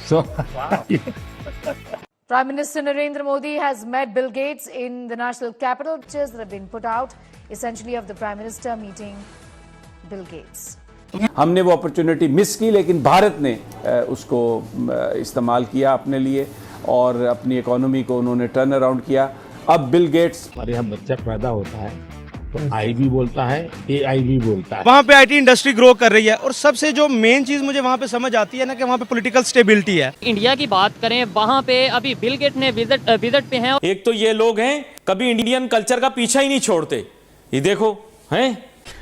So, Prime Minister Narendra Modi has met Bill Gates in the national capital. Pictures that have been put out essentially of the Prime Minister meeting Bill Gates. हमने वो opportunity miss की, लेकिन भारत ने उसको इस्तेमाल किया अपने लिए और अपनी इकोनॉमी को उन्होंने टर्न अराउंड किया। अब बिल गेट्स, हमारे यहाँ बच्चा पैदा होता है तो आई भी बोलता है, AI भी बोलता है। वहाँ पे आईटी इंडस्ट्री ग्रो कर रही है और सबसे जो मेन चीज मुझे वहाँ पे समझ आती है ना कि वहाँ पे पॉलिटिकल स्टेबिलिटी है। इंडिया की बात करें, वहाँ पे अभी बिल गेट ने विजिट पे हैं। एक तो ये लोग हैं कभी इंडियन कल्चर का पीछा ही नहीं छोड़ते, ये देखो हैं।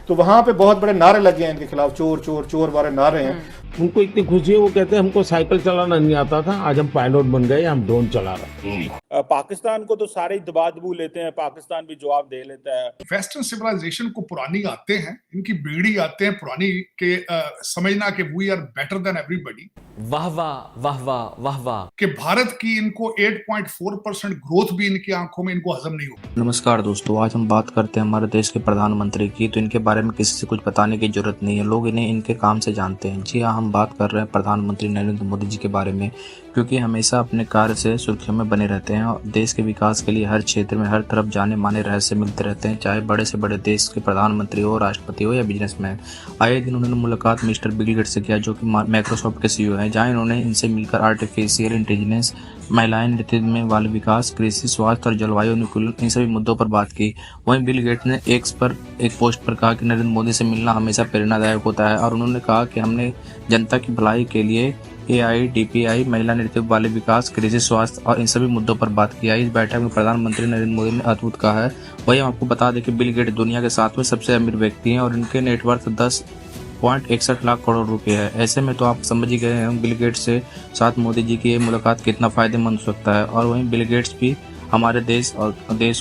तो वहां पे बहुत बड़े नारे लगे हैं इनके खिलाफ, चोर चोर चोर वाले नारे हैं। उनको इतनी खुशी है, वो कहते हैं हमको साइकिल चलाना नहीं आता था, आज हम पायलट बन गए, हम ड्रोन चला रहे हैं। पाकिस्तान को तो सारे दबा दबू लेते हैं, पाकिस्तान भी जवाब दे लेता है। वेस्टर्न सिविलाइजेशन को पुरानी आते हैं, इनकी बीड़ी आते हैं पुरानी के समझना कि we are better than everybody. वाह वाह वाह वाह वाह वाह कि भारत की इनको 8.4% ग्रोथ भी इनकी आंखों में इनको हजम नहीं होगी। नमस्कार दोस्तों, आज हम बात करते हैं हमारे देश के प्रधानमंत्री की। तो इनके बारे में किसी से कुछ बताने की जरूरत नहीं है, लोग इन्हें इनके काम से जानते हैं। जी हाँ, हम बात कर रहे हैं प्रधानमंत्री नरेंद्र मोदी जी के बारे में, क्योंकि हमेशा अपने कार्य से सुर्खियों में बने रहते हैं और देश के विकास के लिए हर क्षेत्र में हर तरफ जाने माने रहस्य मिलते रहते हैं, चाहे बड़े से बड़े देश के प्रधानमंत्री हो, राष्ट्रपति हो या बिजनेसमैन। आए दिन उन्होंने मुलाकात मिस्टर बिल गेट्स से किया, जो कि माइक्रोसॉफ्ट के CEO हैं, जहाँ इन्होंने इनसे मिलकर आर्टिफिशियल इंटेलिजेंस, महिलाएं, नेतृत्व में बाल विकास, कृषि, स्वास्थ्य और जलवायु अनुकूलन, इन सभी मुद्दों पर बात की। वहीं बिल गेट्स ने एक्स पर एक पोस्ट पर कहा कि नरेंद्र मोदी से मिलना हमेशा प्रेरणादायक होता है और उन्होंने कहा कि हमने जनता की भलाई के लिए AI, DPI, महिला नेतृत्व, बाल विकास, कृषि, स्वास्थ्य और इन सभी मुद्दों पर बात किया। इस बैठक में प्रधानमंत्री नरेंद्र मोदी ने अद्भुत कहा है। वही हम आपको बता दें कि बिल गेट्स दुनिया के 7वें सबसे अमीर व्यक्ति हैं और इनके नेटवर्थ 10.61 लाख करोड़ रुपए है। ऐसे में तो आप समझ ही गए हैं बिल गेट्स से साथ मोदी जी की ये मुलाकात कितना फायदेमंद हो सकता है। और वहीं बिल गेट्स भी हमारे देश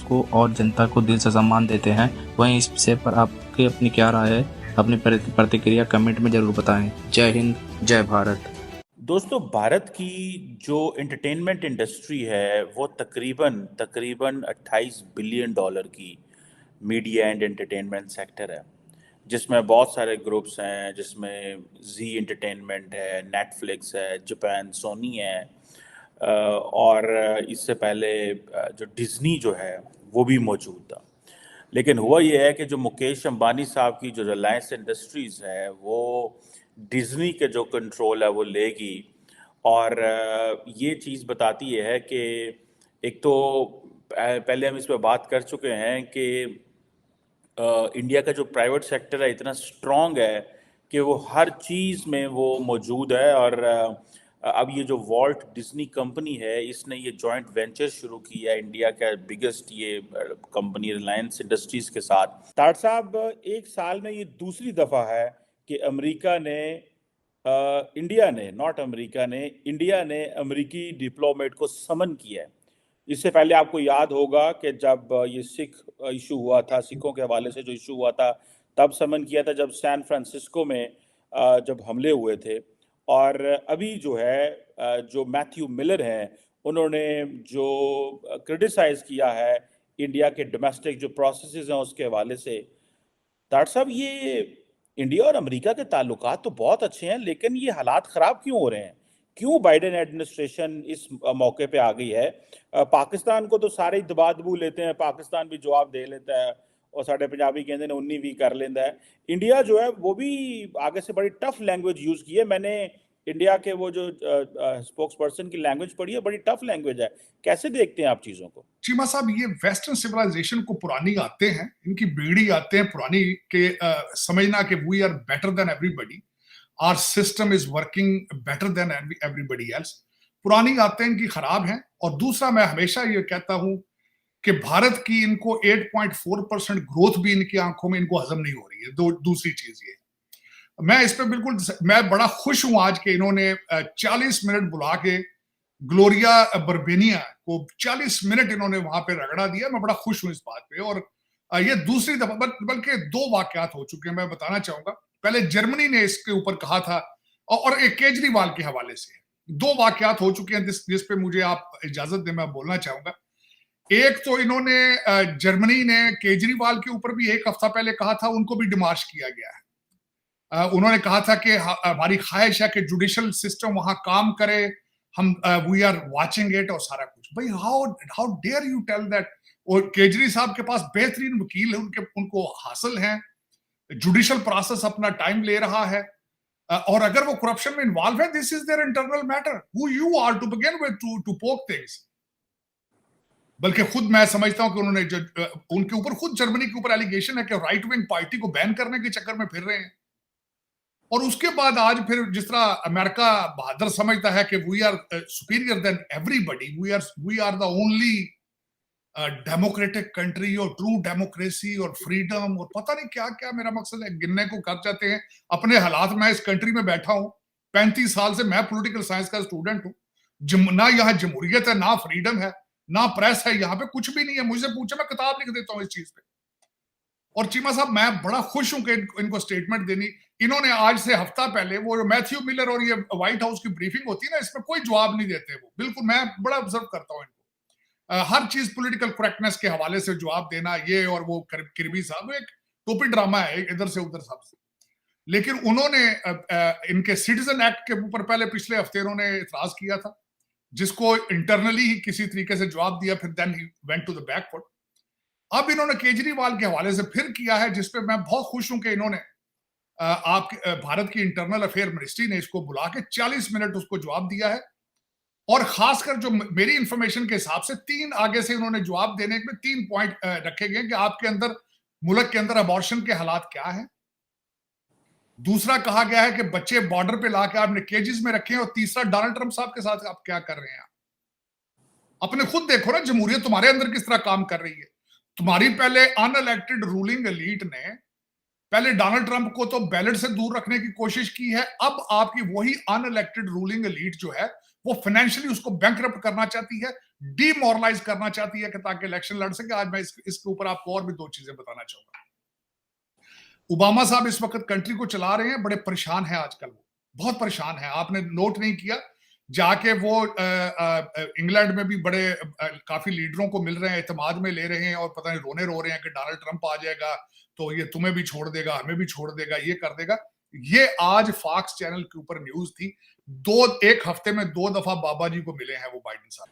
को और जनता को दिल से सम्मान देते हैं। वहीं इस विषय पर आपकी अपनी क्या राय है, अपनी प्रतिक्रिया कमेंट में जरूर बताएं। जय हिंद, जय भारत। दोस्तों, भारत की जो एंटरटेनमेंट इंडस्ट्री है वो तकरीबन 28 बिलियन डॉलर की मीडिया एंड एंटरटेनमेंट सेक्टर है, जिसमें बहुत सारे ग्रुप्स हैं, जिसमें जी एंटरटेनमेंट है, नेटफ्लिक्स है, जापान सोनी है और इससे पहले जो डिज्नी जो है वो भी मौजूद था। लेकिन हुआ ये है कि जो मुकेश अंबानी साहब की जो रिलायंस इंडस्ट्रीज़ है वो डिज्नी के जो कंट्रोल है वो लेगी। और ये चीज़ बताती है कि एक तो पहले हम इस पर बात कर चुके हैं कि इंडिया का जो प्राइवेट सेक्टर है इतना स्ट्रॉन्ग है कि वो हर चीज़ में वो मौजूद है। और अब ये जो वॉल्ट डिज्नी कंपनी है, इसने ये जॉइंट वेंचर शुरू किया है इंडिया का बिगेस्ट ये कंपनी रिलायंस इंडस्ट्रीज़ के साथ। ताड़ साहब, एक साल में ये दूसरी दफ़ा है कि इंडिया ने अमेरिकी डिप्लोमेट को समन किया है। इससे पहले आपको याद होगा कि जब ये सिख इशू हुआ था, सिखों के हवाले से जो इशू हुआ था, तब समन किया था जब सैन फ्रांसिस्को में जब हमले हुए थे। और अभी जो है जो मैथ्यू मिलर हैं, उन्होंने जो क्रिटिसाइज़ किया है इंडिया के डोमेस्टिक जो प्रोसेसेस हैं उसके हवाले से। डॉक्टर साहब, ये इंडिया और अमेरिका के ताल्लुकात तो बहुत अच्छे हैं, लेकिन ये हालात ख़राब क्यों हो रहे हैं? क्यों बाइडेन एडमिनिस्ट्रेशन इस मौके पे आ गई है? पाकिस्तान को तो सारे ही दबा दबू लेते हैं, पाकिस्तान भी जवाब दे लेता है और साढ़े पंजाबी कहते हैं 19 भी कर लेता है। इंडिया जो है वो भी आगे से बड़ी टफ लैंग्वेज यूज़ की है। मैंने इंडिया के वो जो स्पोक्स पर्सन की लैंग्वेज पढ़ी है, बड़ी टफ लैंग्वेज है। कैसे देखते हैं आप चीज़ों को? चीमा साहब, ये वेस्टर्न सिविलाइजेशन को पुरानी आते हैं, इनकी बीड़ी आते हैं पुरानी के समझना कि we are better than everybody, our system is working better than everybody else. पुरानी आते हैं इनकी खराब हैं। और दूसरा, मैं हमेशा ये कहता हूं कि भारत की इनको 8.4% ग्रोथ भी इनकी आंखों में इनको हजम नहीं हो रही है। दूसरी चीज ये, मैं इस पे बिल्कुल, मैं बड़ा खुश हूं आज के इन्होंने 40 मिनट बुला के ग्लोरिया बर्बेनिया को 40 मिनट इन्होंने वहां पे रगड़ा दिया। मैं बड़ा खुश हूं इस बात पे। और ये दूसरी दफा, बल्कि 2 वाकयात हो चुके हैं, मैं बताना चाहूंगा। पहले जर्मनी ने इसके ऊपर कहा था और एक केजरीवाल के हवाले से 2 वाकयात हो चुके हैं जिस पे मुझे आप इजाजत दें, मैं बोलना चाहूंगा। एक तो इन्होंने जर्मनी ने केजरीवाल के ऊपर भी 1 हफ्ता पहले कहा था, उनको भी डिमार्श किया गया है। उन्होंने कहा था कि हमारी ख्वाहिश है कि जुडिशल सिस्टम वहां काम करे, हम वी आर वाचिंग इट और सारा कुछ। भाई how dare you tell that. और केजरी साहब के पास बेहतरीन वकील है, उनको हासिल है, जुडिशियल प्रोसेस अपना टाइम ले रहा है, और अगर वो करप्शन में इन्वॉल्व है, this is their internal matter, who you are to begin with to poke things. बल्कि खुद मैं समझता हूं कि उन्होंने उनके ऊपर खुद जर्मनी के ऊपर एलिगेशन है कि राइट विंग पार्टी को बैन करने के चक्कर में फिर रहे हैं। और उसके बाद आज फिर जिस तरह अमेरिका बहादुर समझता है कि we are superior than everybody, we are the only democratic country और ट्रू डेमोक्रेसी और फ्रीडम और पता नहीं क्या क्या, मेरा मकसद है गिनने को कर जाते हैं अपने हालात। मैं इस कंट्री में बैठा हूं 35 साल से, मैं पॉलिटिकल साइंस का स्टूडेंट हूं। ना यहाँ जमहूरियत है, ना फ्रीडम है, ना प्रेस है, यहाँ पे कुछ भी नहीं है। मुझसे पूछे, मैं किताब लिख देता हूँ इस चीज पे। और चीमा साहब, मैं बड़ा खुश हूं कि इनको स्टेटमेंट देनी। इन्होंने आज से हफ्ता पहले वो जो मैथ्यू मिलर और ये व्हाइट हाउस की ब्रीफिंग होती है ना, इसमें कोई जवाब नहीं देते वो, बिल्कुल। मैं बड़ा ऑब्जर्व करता हूं इनको, हर चीज पॉलिटिकल करेक्टनेस के हवाले से जवाब देना, ये और वो। किरबी साहब एक टोपी ड्रामा है, इधर से उधर सब से। लेकिन उन्होंने इनके सिटीजन एक्ट के ऊपर पहले पिछले हफ्ते उन्होंने इतराज किया था, जिसको इंटरनली ही किसी तरीके से जवाब दिया, फिर then he went to the back foot. अब इन्होंने केजरीवाल के हवाले से फिर किया है, जिसपे मैं बहुत खुश हूं कि इन्होंने भारत की इंटरनल अफेयर मिनिस्ट्री ने इसको बुला के 40 मिनट उसको जवाब दिया है। और खासकर जो मेरी इंफॉर्मेशन के हिसाब से 3 आगे से उन्होंने जवाब देने में 3 पॉइंट रखे गए कि आपके अंदर, मुल्क के अंदर अबॉर्शन के हालात क्या है। दूसरा कहा गया है कि बच्चे बॉर्डर पे लाके आपने केजेस में रखे हैं। और तीसरा, डोनाल्ड ट्रंप साहब के साथ आप क्या कर रहे हैं। अपने खुद देखो ना, जमहूरियत तुम्हारे अंदर किस तरह काम कर रही है। तुम्हारी पहले अनइलेक्टेड रूलिंग एलीट ने पहले डोनाल्ड ट्रंप को तो बैलेट से दूर रखने की कोशिश की है। अब आपकी वही अनइलेक्टेड रूलिंग एलीट जो है, वो फाइनेंशियली उसको बैंकरप्ट करना चाहती है, डीमोरलाइज करना चाहती है, कि ताकि इलेक्शन लड़ सके। आज मैं इसके ऊपर आपको और भी 2 चीजें बताना चाहूंगा। ओबामा साहब इस वक्त कंट्री को चला रहे हैं, बड़े परेशान हैं आजकल, वो बहुत परेशान हैं। आपने नोट नहीं किया, जाके वो इंग्लैंड में भी बड़े काफी लीडरों को मिल रहे हैं, एतमाद में ले रहे हैं, और पता नहीं रोने रो रहे हैं कि डोनाल्ड ट्रंप आ जाएगा तो ये तुम्हें भी छोड़ देगा, हमें भी छोड़ देगा, ये कर देगा। ये आज फॉक्स चैनल के ऊपर न्यूज थी। एक हफ्ते में 2 दफा बाबा जी को मिले हैं वो बाइडेन साहब।